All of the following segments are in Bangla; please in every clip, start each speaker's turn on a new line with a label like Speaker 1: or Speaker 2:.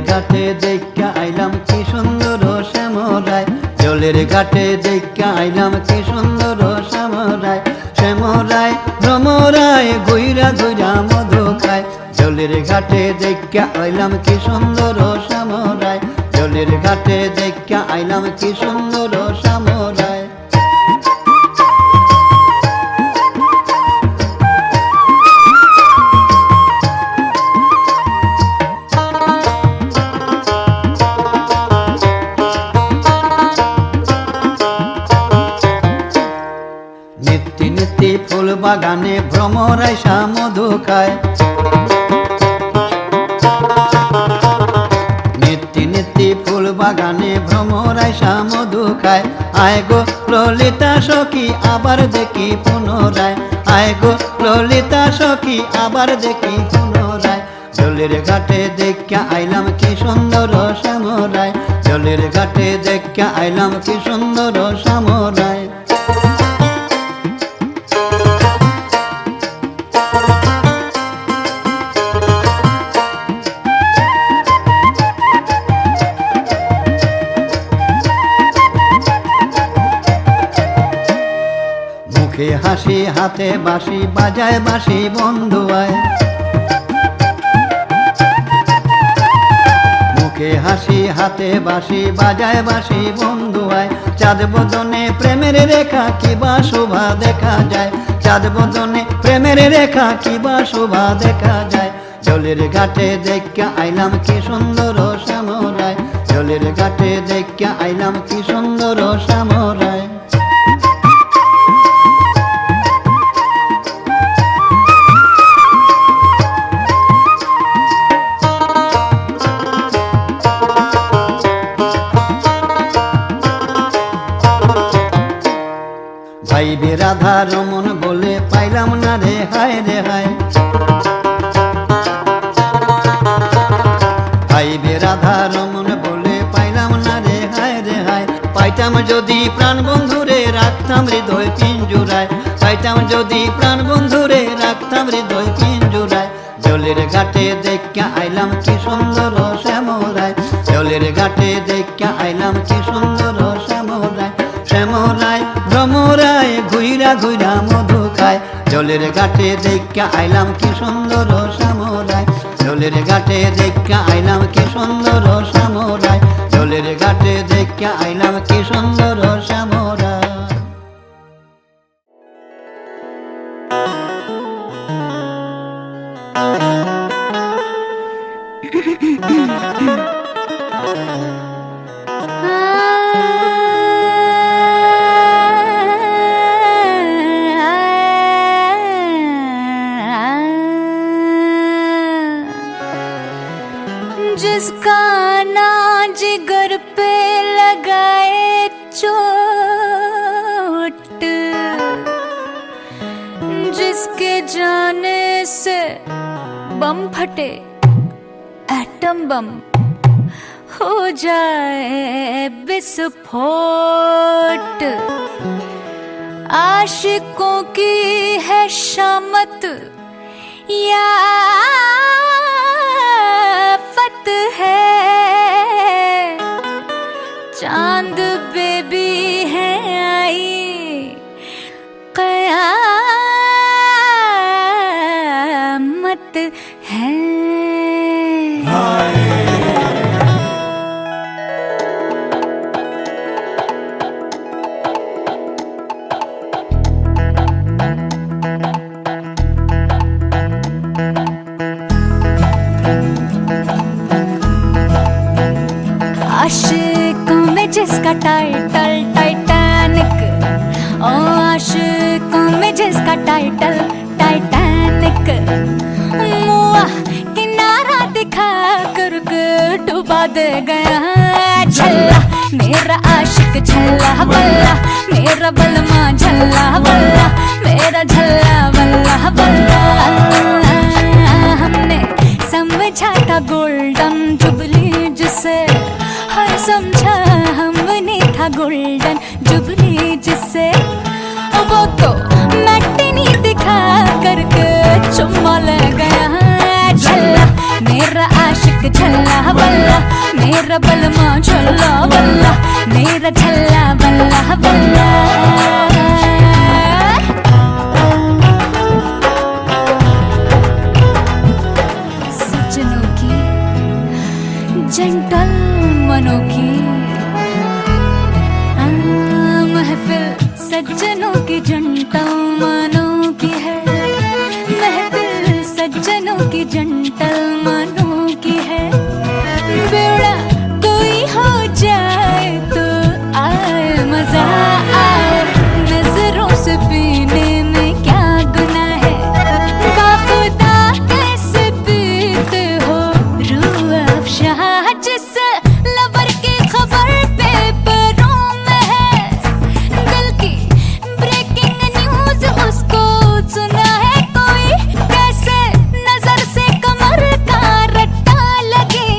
Speaker 1: ঘাটে দেখা আইলাম কি সুন্দর শ্যামরায়, জলের ঘাটে দেখা আইলাম কি সুন্দর শ্যামরায়। শ্যামরায় ভ্রমরায় ঘুইরা ঘুইরা মধু খায়, জলের ঘাটে দেখা আইলাম কি সুন্দর শ্যামরায়, জলের ঘাটে দেখা আইলাম কি সুন্দর শ্যামরায়। নিত্যি নিত্যি ফুল বাগানে ভ্রমরায় মধু খায়, নিত্যি নিত্যি ফুল বাগানে ভ্রমরায় মধু খায়। আয় গো ললিতা সখী আবার দেখি পুনরায়, আয় গো ললিতা সখী আবার দেখি পুনরায়। জলের ঘাটে দেখা আইলাম কি সুন্দর শ্যামরায়, জলের ঘাটে দেখা আইলাম কি সুন্দর শ্যামরায়। মুখে হাসি হাতে বাঁশি বাজায় বাঁশি বন্ধু আয়, মুখে হাসি হাতে বাঁশি বাজায় বাঁশি বন্ধু আয়। চাঁদ বদনে প্রেমের রেখা কিবা শোভা দেখা যায়, চাঁদ বদনে প্রেমের রেখা কিবা শোভা দেখা যায়। জলের ঘাটে দেখা আইলাম কি সুন্দর শ্যামরায়, জলের ঘাটে দেখা আইলাম কি সুন্দর শ্যামরায়। ভাইবে রাধা রমন বলে পাইলাম না রে হায় রে হায়, ভাইবে রাধা রমন বলে পাইলাম না রে হায় রে হায়। পাইতাম যদি প্রাণ বন্ধুরে রাখতাম হৃদয় পিঞ্জুরায়, পাইতাম যদি প্রাণ বন্ধুরে রাখতাম হৃদয় পিঞ্জুরায়। জলের ঘাটে দেখা আইলাম কি সুন্দর শ্যামরায়, জলের ঘাটে দেখা আইলাম কি সুন্দর শ্যামরায়। শ্যামরায় ভ্রমরায় ঘুইরা ঘুইরা মধু খায়, জলের ঘাটে দেখা আইলাম কি সুন্দর শ্যামরায়, জলের ঘাটে দেখা আইলাম কি সুন্দর শ্যামরায়, জলের ঘাটে দেখা আইলাম কি সুন্দর শ্যামরায়।
Speaker 2: जिसका ना जिगर पे लगाए चोट, जिसके जाने से बम फटे एटम बम हो जाए विस्फोट। आशिकों की है शामत या फत है, चांद बेबी है आई कयामत है। आशिकों में जिसका टाइटल टाइटैनिक, ओ आशिकों में जिसका टाइटल टाइटैनिक, मुआ किनारा दिखा कर डुबा दे गया झल्ला मेरा आशिक झल्ला बल्ला, मेरा बलमा झल्ला बल्ला, मेरा झल्ला बल्ला बल्ला। हमने समझा था गोल्डन जुबली जिसे, हर समझा हमने था गोल्डन जुबली जिसे, वो तो मैटिनी दिखा करके चुम्मा ले गया झल्ला मेरा आशिक झल्ला बल्ला, मेरा बलमा झल्ला बल्ला, मेरा झल्ला बल्ला बल्ला। सज्जनों की जेंटलमैनों की महफिल सज्जनों की जेंटलमैनों की है, महफिल सज्जनों की जेंटलमैनों की है। बेड़ा कोई हो जाए तो आए मजा आए, नजरों से पीने में क्या गुनाह है। बाखुदा कैसे पीते हो रूह अफ़शा, जिस लवर की खबर पेपरों में है। दिल की ब्रेकिंग न्यूज उसको सुना है कोई, कैसे नजर से कमर का रट्टा लगे।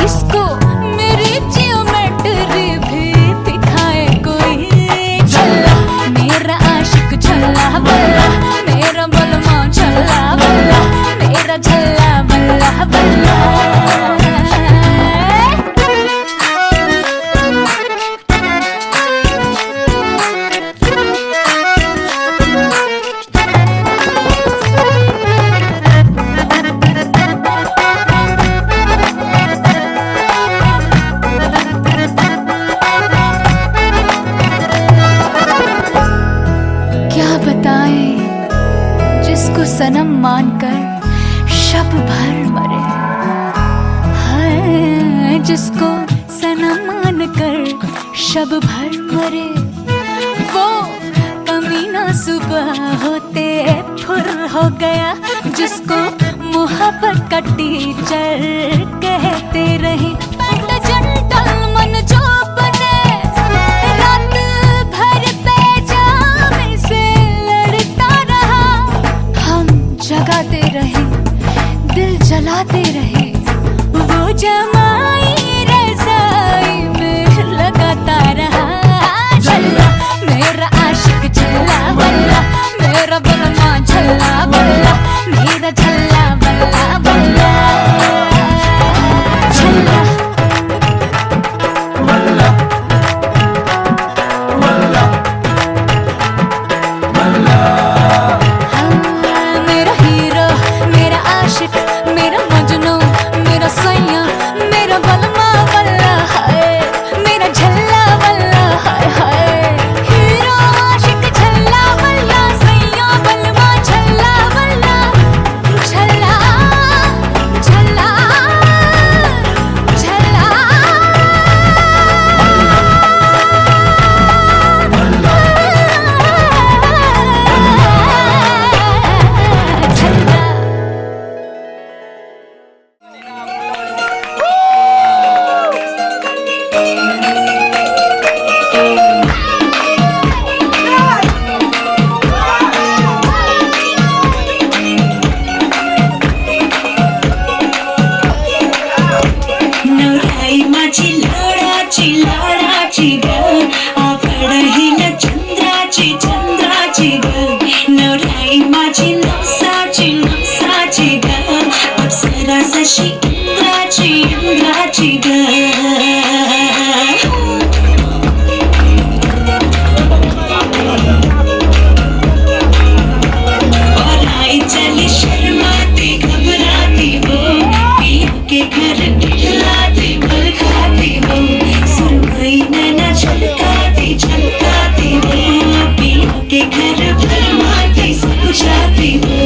Speaker 2: इसको मेरी जियोमेट्री भी दिखाए कोई। झल्ला मेरा आशिक झल्ला बल्ला, मेरा बलमा झल्ला बल्ला, मेरा झल्ला बल्ला बल्ला। क्या बताएं जिसको सनम मानकर शब भर मरे, हाय जिसको सनम मानकर शब भर मरे। वो कमीना सुबह होते फुर हो गया, जिसको मोहब्बत का टीचर कहते रहे। बट जेंटलमैन जो बने, रात भर पैजामे से लड़ता रहा। हम जगाते रहे, दिल जलाते रहे, वो जमाई रज़ाई में लगाता रहा। झल्ला मेरा आशिक झल्ला बल्ला, मेरा बलमा झल्ला बल्ला, मेरा झल्ला बल्ला बल्ला। झल्ला मेरा हीरो, मेरा आशिक, मेरा मजनू, मेरा सैया, मेरा बलमा बल्ला हाय, मेरा झल्ला बल्ला हाय हाय। हीरो आशिक झल्ला बल्ला, सैया बलमा झल्ला बल्ला। झल्ला झल्ला झल्ला झल्ला।
Speaker 3: नवराई माझी लाडाची लाडाची ग, आवड हिला चंद्राची चंद्राची ग। नवराई माझी नवसाची नवसाची ग, अप्सरा जशी इंद्राची इंद्राची ग। पराई चली शर्माती घबराती हो, पिया के घर खिलाती बल खाती हो। सुरमई नैना झलकाती झलकाती हो, पिया के घर भरमाती सो जाती हो।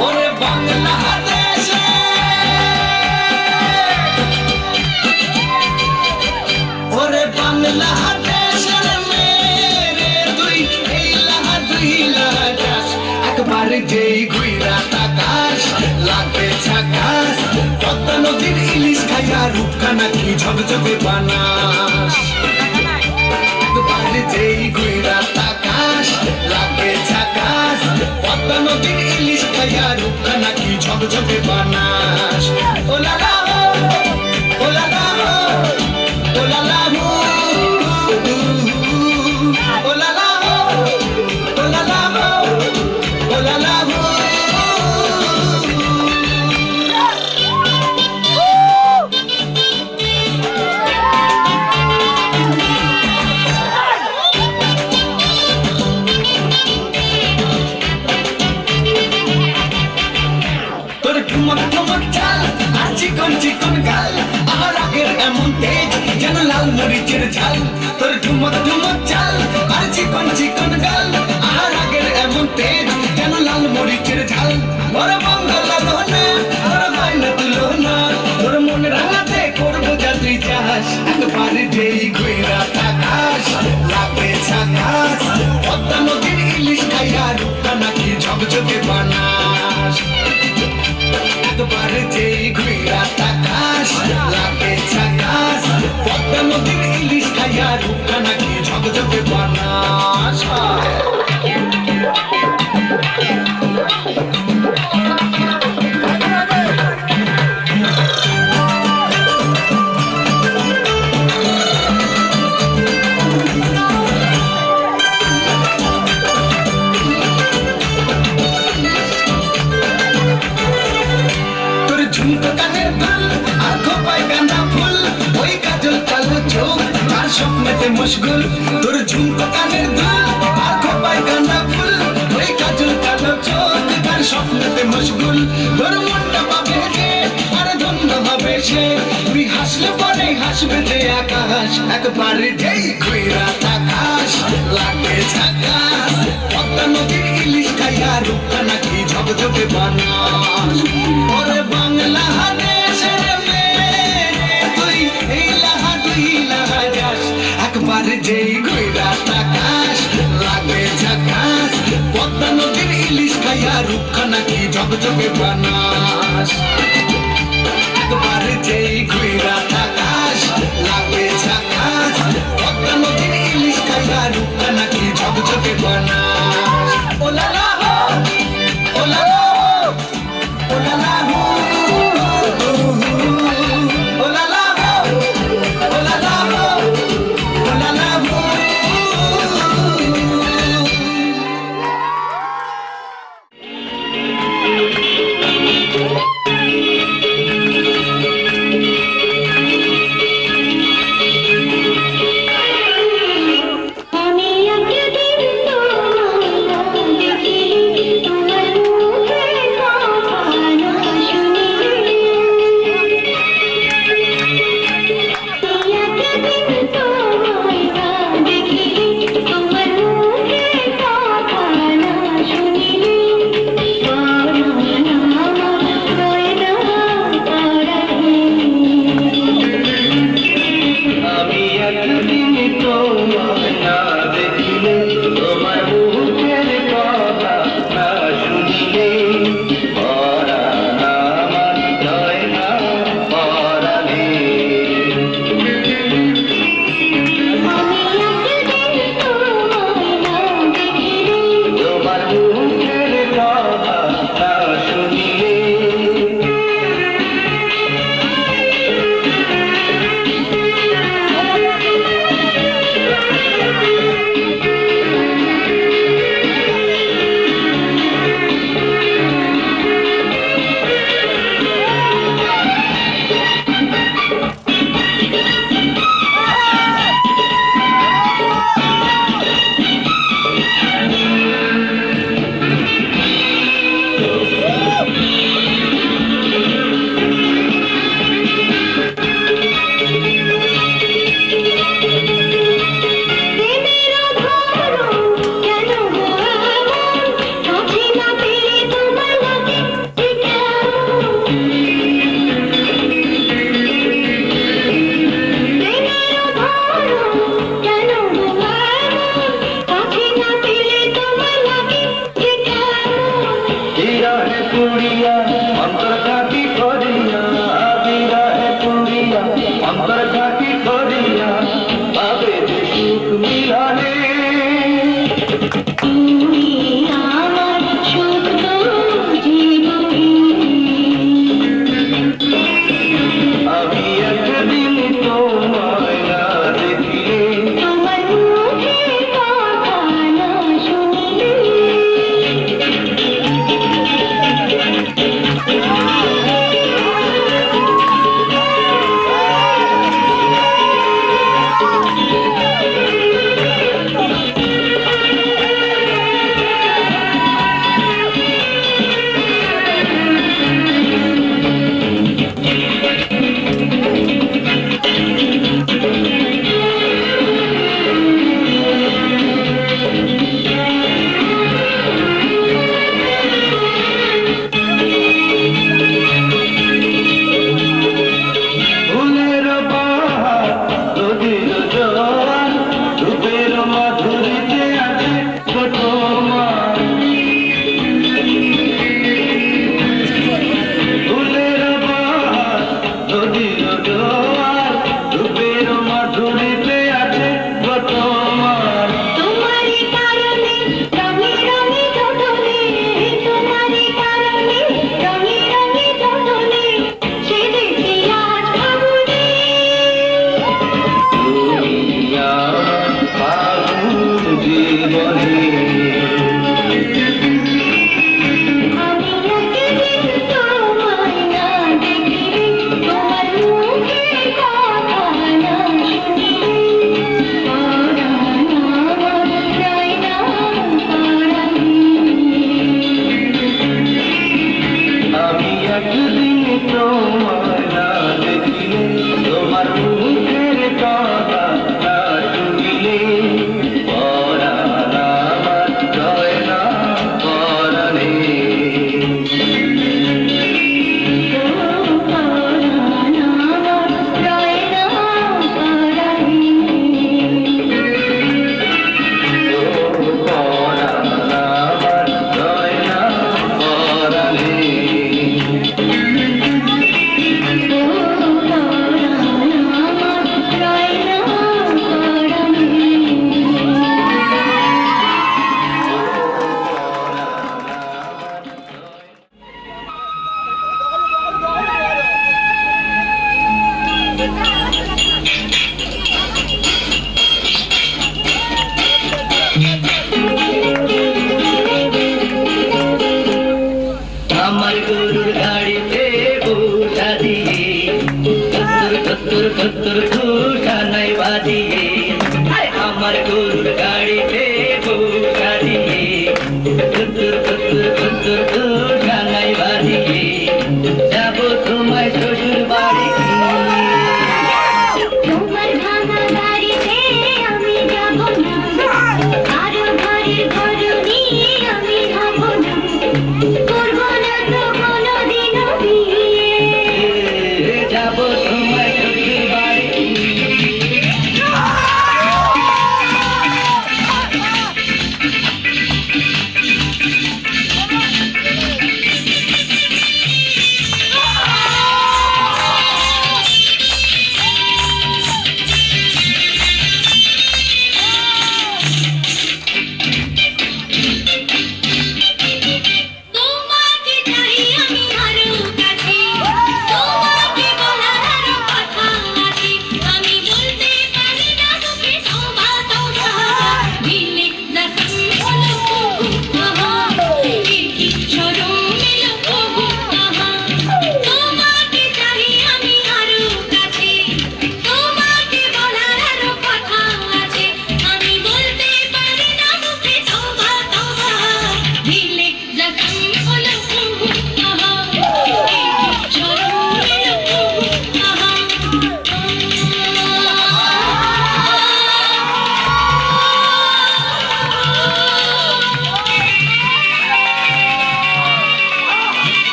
Speaker 4: ওরে বাংলাদেশে ওরে বাংলাদেশের মেরে তুই এই লাহা দুই লাহাস একবার যেই ঘুইরা তাকাস লাগবে ঝাকাস পদ্মা নদীর ইলিশ খাইয়া রূপখানা কি ঝকঝকে বানাস একবার যেই ঘুইরা তাকাস লাগবে ঝাকাস পদ্মা নদীর ইলিশ খাইয়া রূপখানা কি ঝকঝকে বানাস ও লালা ও লালা ও লালা ও লালা ও লালা ও লালা তোর ঠুমক ঠুমক চাল আর চিকন চিকন গাল আমার আগের এমন তেজ যেন লাল মরিচের ঝাল তোর ঠুমক ঠুমক চাল আর চিকন চিকন গাল আমার আগের এমন তেজ যেন লাল মরিচের ঝাল ওর বাংলা লোনা ওর বাইনা তুলনা তোর মন রাঙাতে করবো যা তুই চাস একবার যেই ঘুইরা তাকাস লাগবে ঝাকাস পদ্মা নদীর ইলিশ খাইয়া রূপখানা কি ঝকঝকে বানাস একবার যেই ঘুইরা তাকাস লাগে ঝাকাস পদ্মা নদীর ইলিশ খাইয়া রূপখানা কি ঝকঝকে বানাস তোর ঝুমকো কানের দুল আর খোপায় গাঁদা ফুল ওই কাজল কালো চোখ তার স্বপ্নেতে মশগুল তোর ঝুমকো কানের দুল আর খোপায় গাঁদা ফুল ওই কাজল কালো চোখ তার স্বপ্নেতে মশগুল তোর মনটা পাবে যে আর ধন্য হবে সে তুই হাসলে পরে হাসবে যে আকাশ একবার যেই ঘুইরা তাকাস লাগবে ঝাকাস পদ্মা নদীর ইলিশ খাইয়া রূপখানা কি ঝকঝকে বানাস ওরে বাংলাদেশের মেয়ে তুই এই লাহা দুই লাহা যাস একবার যেই ঘুইরা তাকাস লাগবে ঝাকাস পদ্মা নদীর ইলিশ খাইয়া রূপখানা কি ঝকঝকে বানাস একবার যেই ঘুইরা তাকাস লাগবে ঝাকাস পদ্মা নদীর ইলিশ খাইয়া রূপখানা কি ঝকঝকে বানাস ও লালা ও লালা ও লালা ও লালা ও লালা ও লালা